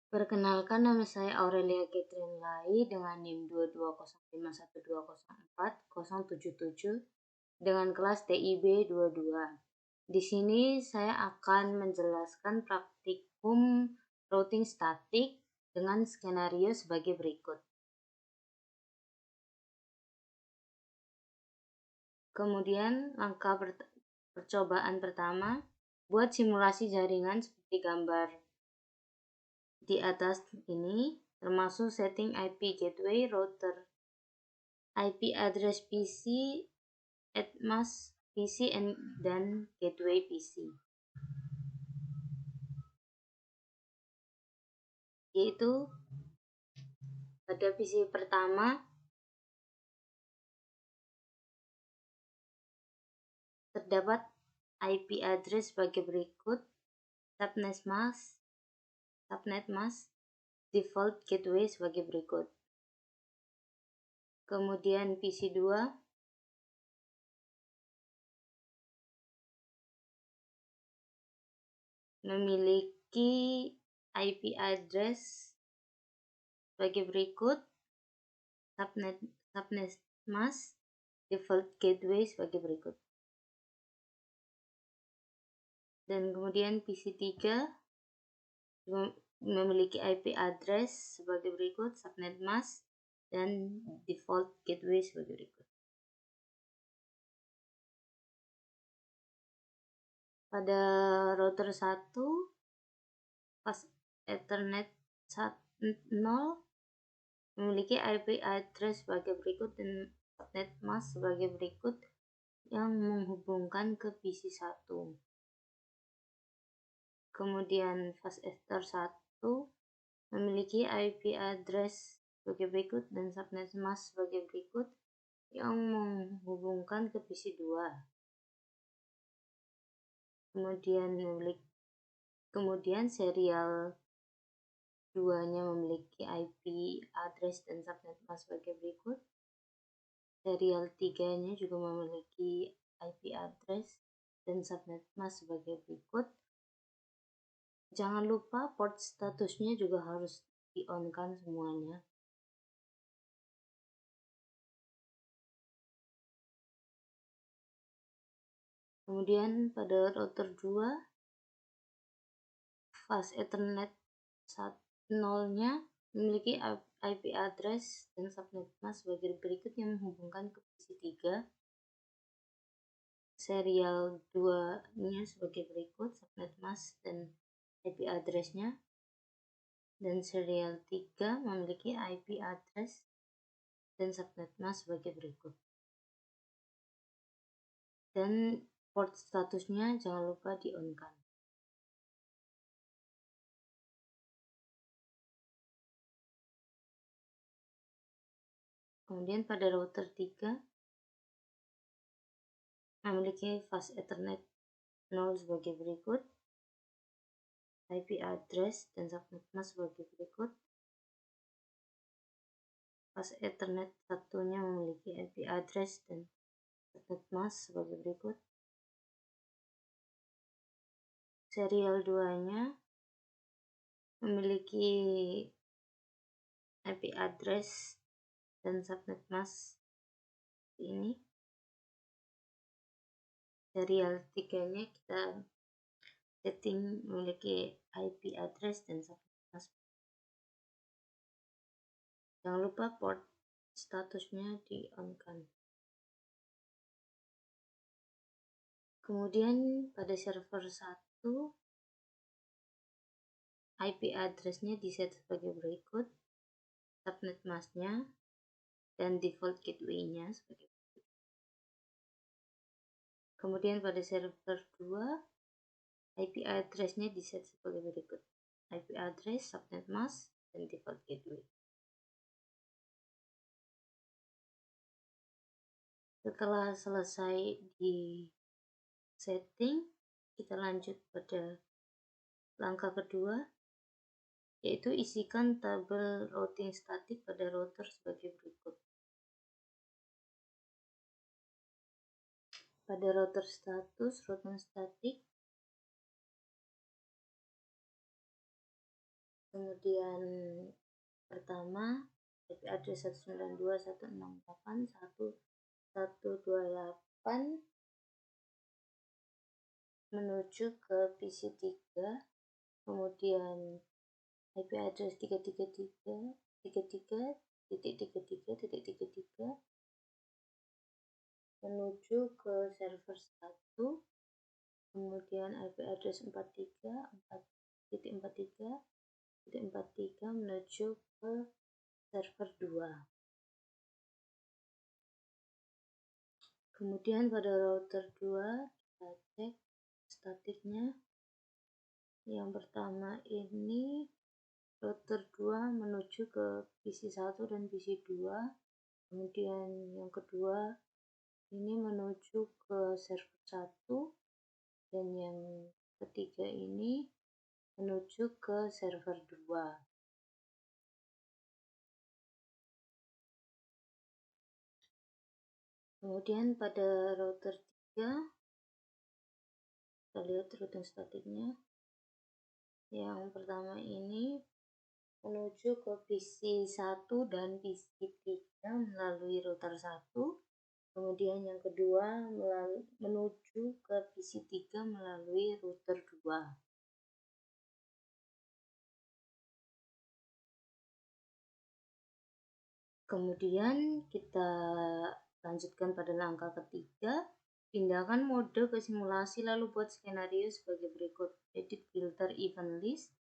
Perkenalkan, nama saya Aurelia Catherine Lai dengan NIM 22051040077 dengan kelas TIB 22. Di sini saya akan menjelaskan praktikum routing statik dengan skenario sebagai berikut. Kemudian langkah percobaan pertama, buat simulasi jaringan seperti gambar di atas ini, termasuk setting IP gateway, router, IP address PC, Admask PC, dan gateway PC. Yaitu pada PC pertama terdapat IP address sebagai berikut, subnet mask, default gateway sebagai berikut. Kemudian PC 2 memiliki IP address sebagai berikut, subnet mask, default gateway sebagai berikut. Dan kemudian PC 3 memiliki IP address sebagai berikut, subnet mask, dan default gateway sebagai berikut. Pada router 1, pas Ethernet 0 memiliki IP address sebagai berikut dan subnet mask sebagai berikut yang menghubungkan ke PC 1. Kemudian fast ether 1 memiliki IP address sebagai berikut dan subnet mask sebagai berikut yang menghubungkan ke PC 2. Kemudian serial 2-nya memiliki IP address dan subnet mask sebagai berikut. Serial 3-nya juga memiliki IP address dan subnet mask sebagai berikut. Jangan lupa port statusnya juga harus di-on-kan semuanya. Kemudian pada router 2, fast Ethernet 0-nya memiliki IP address dan subnet mask sebagai berikut yang menghubungkan ke PC 3. Serial 2-nya sebagai berikut, subnet mask dan IP address-nya. Dan serial 3 memiliki IP address dan subnet mask sebagai berikut. Dan port statusnya jangan lupa di-on-kan. Kemudian pada router 3 memiliki fast Ethernet 0 sebagai berikut, IP address dan subnet mask sebagai berikut. Fast Ethernet 1-nya memiliki IP address dan subnet mask sebagai berikut. Serial 2-nya memiliki IP address dan subnet mask ini. Serial 3-nya kita setting memiliki IP address dan subnet mask. Jangan lupa port statusnya di-on-kan. Kemudian pada server 1, IP address-nya diset sebagai berikut, subnet mask-nya dan default gateway-nya sebagai berikut. Kemudian pada server 2, IP address-nya diset sebagai berikut, IP address, subnet mask, dan default gateway. Setelah selesai di setting, kita lanjut pada langkah kedua, yaitu isikan tabel routing statik pada router sebagai berikut. Pada router status routing statik Kemudian pertama IP address 192.168.1.128 menuju ke PC3, kemudian IP address 333.33.33.33 menuju ke server 1, kemudian IP address 43.43.43 menuju ke server 2. Kemudian pada router 2 kita cek statiknya. Yang pertama ini router 2 menuju ke PC1 dan PC2. Kemudian yang kedua ini menuju ke server 1 dan yang ketiga ini menuju ke server 2. Kemudian pada router 3 kita lihat routing statiknya. Yang pertama ini menuju ke PC1 dan PC3 melalui router 1. Kemudian yang kedua menuju ke PC3 melalui router 2. Kemudian kita lanjutkan pada langkah ketiga, pindahkan mode ke simulasi lalu buat skenario sebagai berikut. Edit filter event list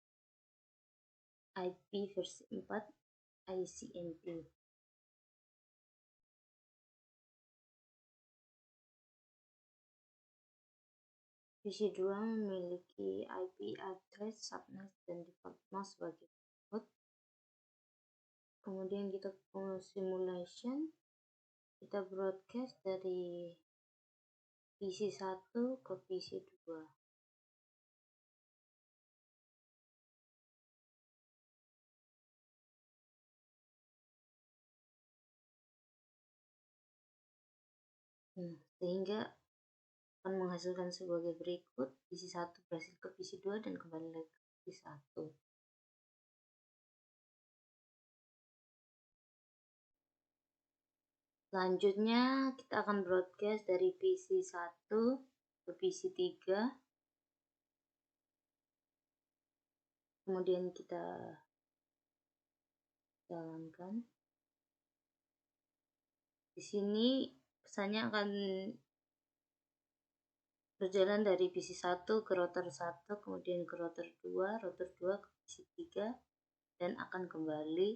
IP versi 4 ICMP. PC2 memiliki IP address, subnet, dan default mask sebagai berikut. Kemudian kita ke simulation, kita broadcast dari PC1 ke PC2. Sehingga akan menghasilkan sebagai berikut. PC1 berhasil ke PC2 dan kembali lagi ke PC1. Selanjutnya kita akan broadcast dari PC1 ke PC3. Kemudian kita jalankan. Di sini pesannya akan berjalan dari PC1 ke router 1, kemudian ke router 2 ke PC3, dan akan kembali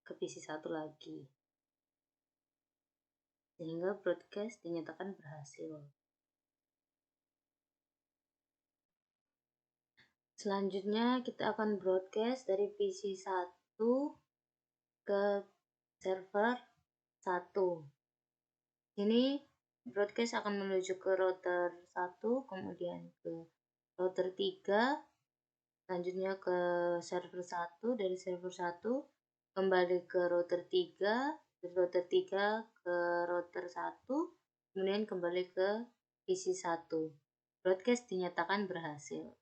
ke PC1 lagi. Sehingga broadcast dinyatakan berhasil. Selanjutnya kita akan broadcast dari PC1 ke server 1. Ini broadcast akan menuju ke router 1, kemudian ke router 3, selanjutnya ke server 1, dari server 1 kembali ke router 3, dari router 3 ke router 1, kemudian kembali ke PC1. Broadcast dinyatakan berhasil.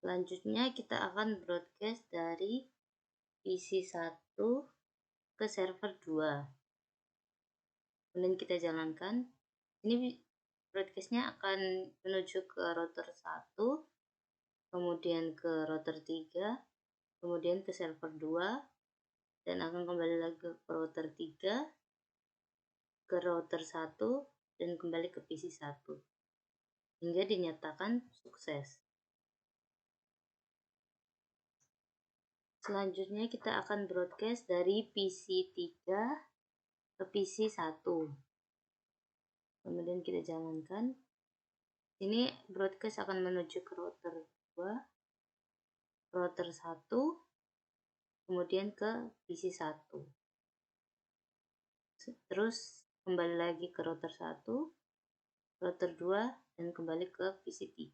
Selanjutnya kita akan broadcast dari PC1 ke server 2. Kemudian kita jalankan. Ini broadcastnya akan menuju ke router 1, kemudian ke router 3, kemudian ke server 2, dan akan kembali lagi ke router 3, ke router 1, dan kembali ke PC1. Hingga dinyatakan sukses. Selanjutnya kita akan broadcast dari PC3 ke PC1. Kemudian kita jalankan. Ini broadcast akan menuju ke router 2, router 1, kemudian ke PC1. Terus kembali lagi ke router 1, router 2, dan kembali ke PC3.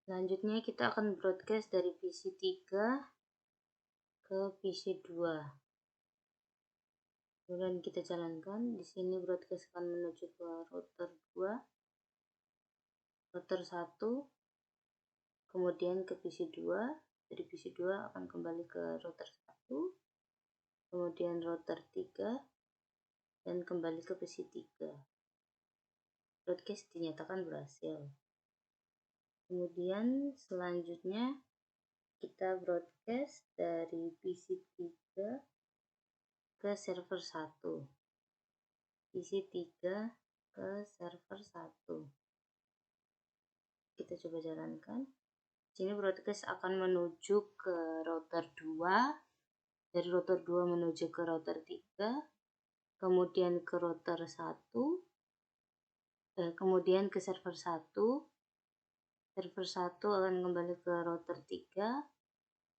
Selanjutnya kita akan broadcast dari PC3 ke PC2. Kemudian kita jalankan. Di sini broadcast akan menuju ke router 2, router 1, kemudian ke PC2, dari PC2 akan kembali ke router 1, kemudian router 3, dan kembali ke PC3. Broadcast dinyatakan berhasil. Kemudian selanjutnya kita broadcast dari PC3 ke server 1. PC3 ke server 1. Kita coba jalankan. Sini broadcast akan menuju ke router 2. Dari router 2 menuju ke router 3. Kemudian ke router 1. Kemudian ke server 1. Server 1 akan kembali ke router 3.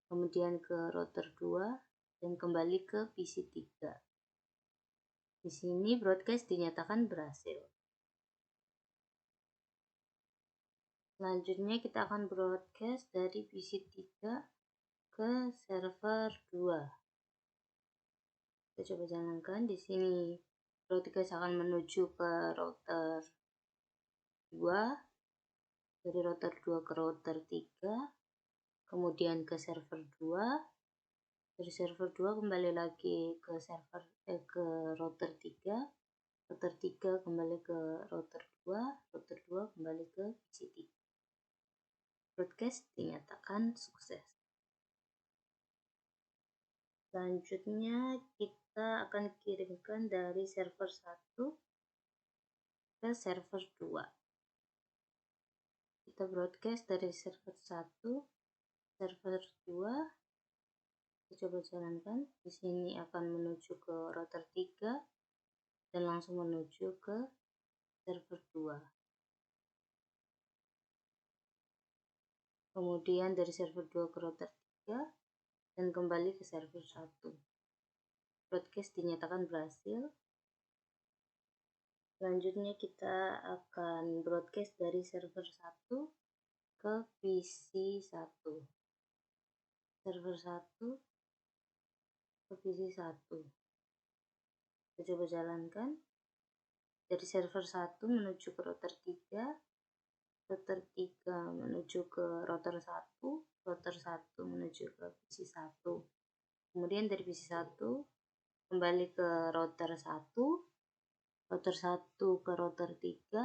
Kemudian ke router 2. Dan kembali ke PC3. Di sini broadcast dinyatakan berhasil. Selanjutnya kita akan broadcast dari PC3 ke server 2. Kita coba jalankan. Di sini broadcast akan menuju ke router 2. Dari router 2 ke router 3. Kemudian ke server 2. Dari server 2 kembali lagi ke router 3. Router 3 kembali ke router 2. Router 2 kembali ke PC3. Broadcast dinyatakan sukses. Selanjutnya kita akan kirimkan dari server 1 ke server 2. Kita broadcast dari server 1 server 2. Kita coba jalankan. Di sini akan menuju ke router 3 dan langsung menuju ke server 2. Kemudian dari server 2 ke router 3 dan kembali ke server 1. Broadcast dinyatakan berhasil. Selanjutnya kita akan broadcast dari server 1 ke PC1. Server 1 ke PC1. Kita coba jalankan. Dari server 1 menuju ke router 3. Router 3 menuju ke router 1, router 1 menuju ke PC1. Kemudian dari PC1 kembali ke router 1, router 1 ke router 3,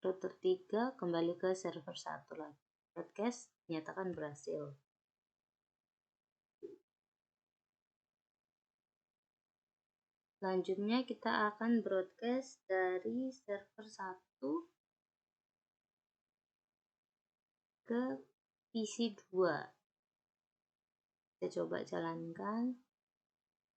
router 3 kembali ke server 1 lagi. Broadcast dinyatakan berhasil. Selanjutnya kita akan broadcast dari server 1 ke PC2. Kita coba jalankan.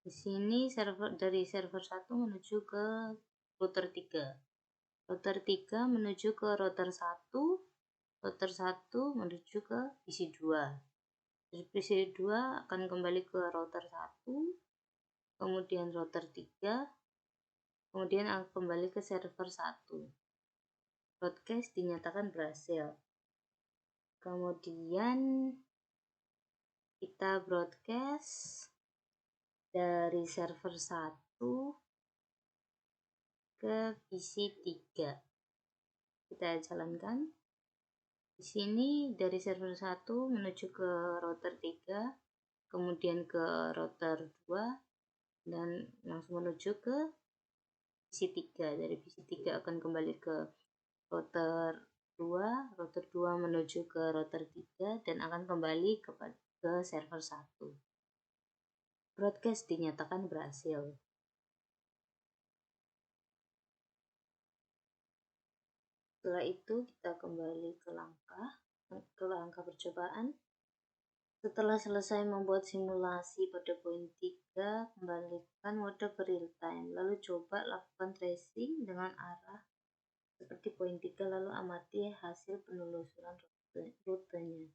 Di sini dari server 1 menuju ke router 3. Router 3 menuju ke router 1. Router 1 menuju ke PC2. Dari PC2 akan kembali ke router 1. Kemudian router 3. Kemudian akan kembali ke server 1. Broadcast dinyatakan berhasil. Kemudian kita broadcast dari server 1 ke PC3. Kita jalankan. Di sini dari server 1 menuju ke router 3, kemudian ke router 2 dan langsung menuju ke PC3. Dari PC3 akan kembali ke router 2, router 2 menuju ke router 3 dan akan kembali ke server 1. Broadcast dinyatakan berhasil. Setelah itu kita kembali ke langkah percobaan. Setelah selesai membuat simulasi pada poin 3, kembalikan mode ke real time. Lalu coba lakukan tracing dengan arah seperti poin 3, lalu amati hasil penelusuran rutenya.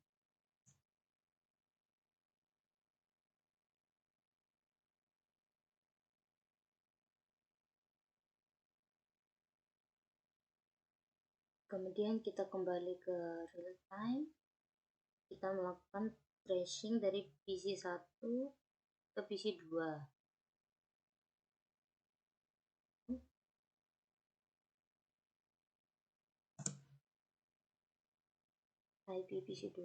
Kemudian kita kembali ke real time. Kita melakukan tracing dari PC1 ke PC2. IP PC2,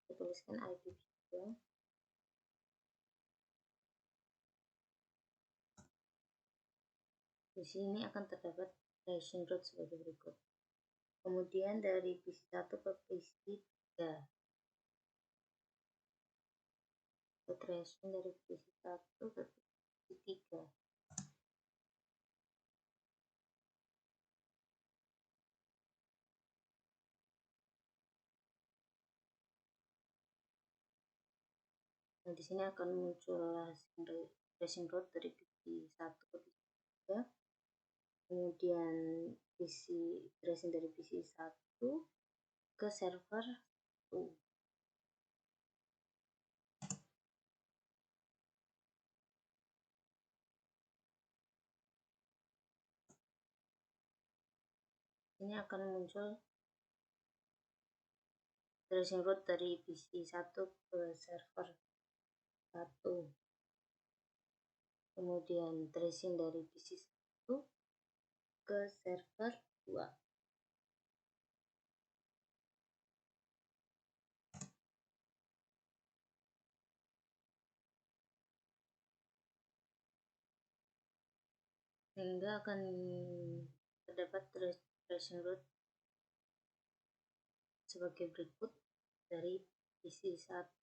kita tuliskan IP PC2. Di sini akan terdapat tracing route sebagai berikut. Kemudian dari PC1 ke PC3, tracing dari PC1 ke PC3. Nah, di sini akan muncul tracing route dari PC1 ke PC3. Kemudian tracing dari PC1 ke server 1. Ini akan muncul tracing route dari PC1 ke server 1. Kemudian tracing dari PC1 ke server 2. Sehingga akan terdapat tracing route sebagai berikut dari PC1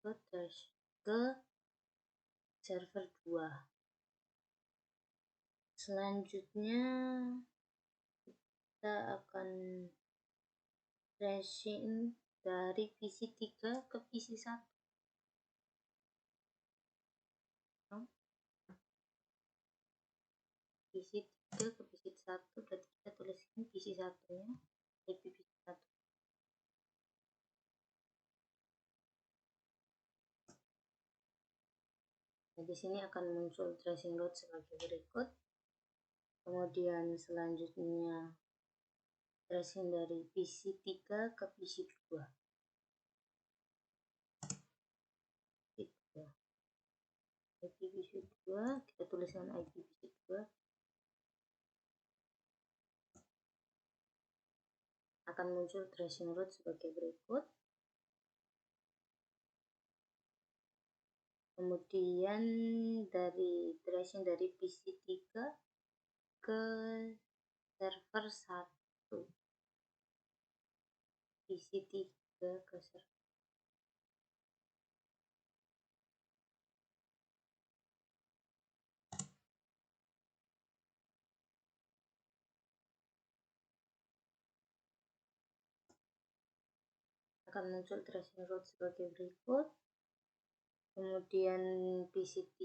ke server 2. Selanjutnya kita akan tracing dari PC3 ke PC1. PC3 ke PC1, berarti kita tuliskan PC1-nya IP PC1. Nah, di sini akan muncul tracing route sebagai berikut. Kemudian selanjutnya tracing dari PC3 ke PC2. IP PC2, kita tuliskan IP PC2. Akan muncul tracing route sebagai berikut. Kemudian dari tracing dari PC3 ke server 1. PC3 ke server. Akan muncul tracing route sebagai berikut. Kemudian PC3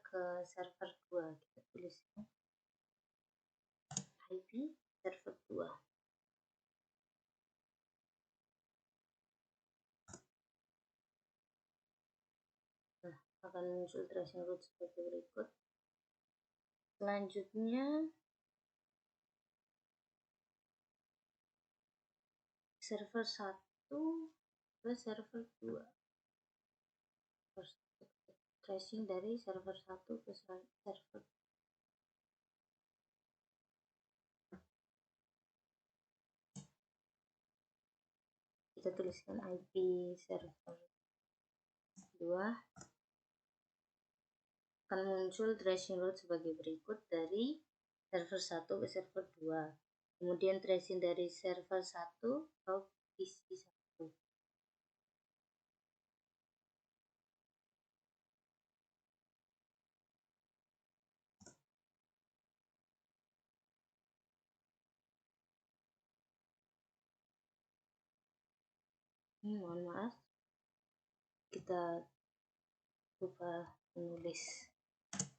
ke server 2, kita tuliskan IP server 2. Nah, akan muncul tracing route sebagai berikut. Selanjutnya server 1 ke server 2. Tracing dari server 1 ke server 2. Kita tuliskan IP server 2. Akan muncul tracing route sebagai berikut dari server 1 ke server 2. Kemudian tracing dari server 1 ke PC1. Mohon maaf, kita lupa menulis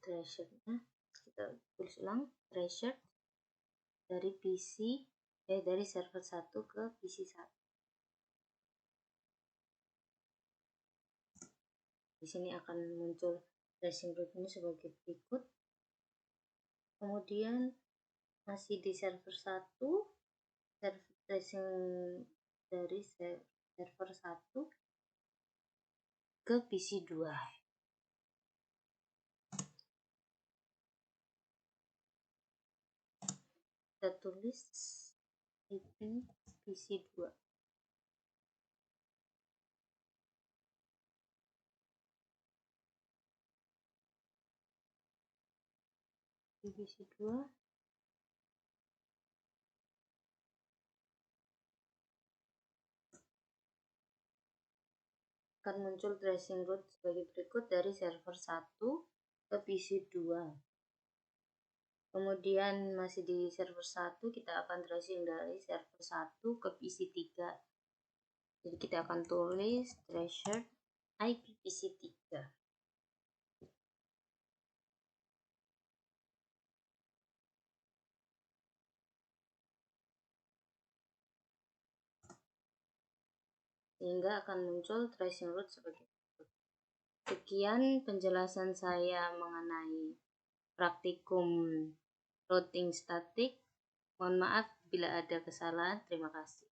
threshold-nya. Kita tulis ulang, threshold dari dari server 1 ke PC1. Di sini akan muncul tracing route ini sebagai berikut. Kemudian masih di server 1, tracing dari server 1 ke PC2. Kita tulis IP PC2. di PC2 akan muncul tracing route sebagai berikut dari server 1 ke PC2. Kemudian masih di server 1 kita akan tracing dari server 1 ke PC3. Jadi kita akan tulis tracer IP PC3. Sehingga akan muncul tracing route sebagai berikut. Sekian penjelasan saya mengenai praktikum routing statik. Mohon maaf bila ada kesalahan. Terima kasih.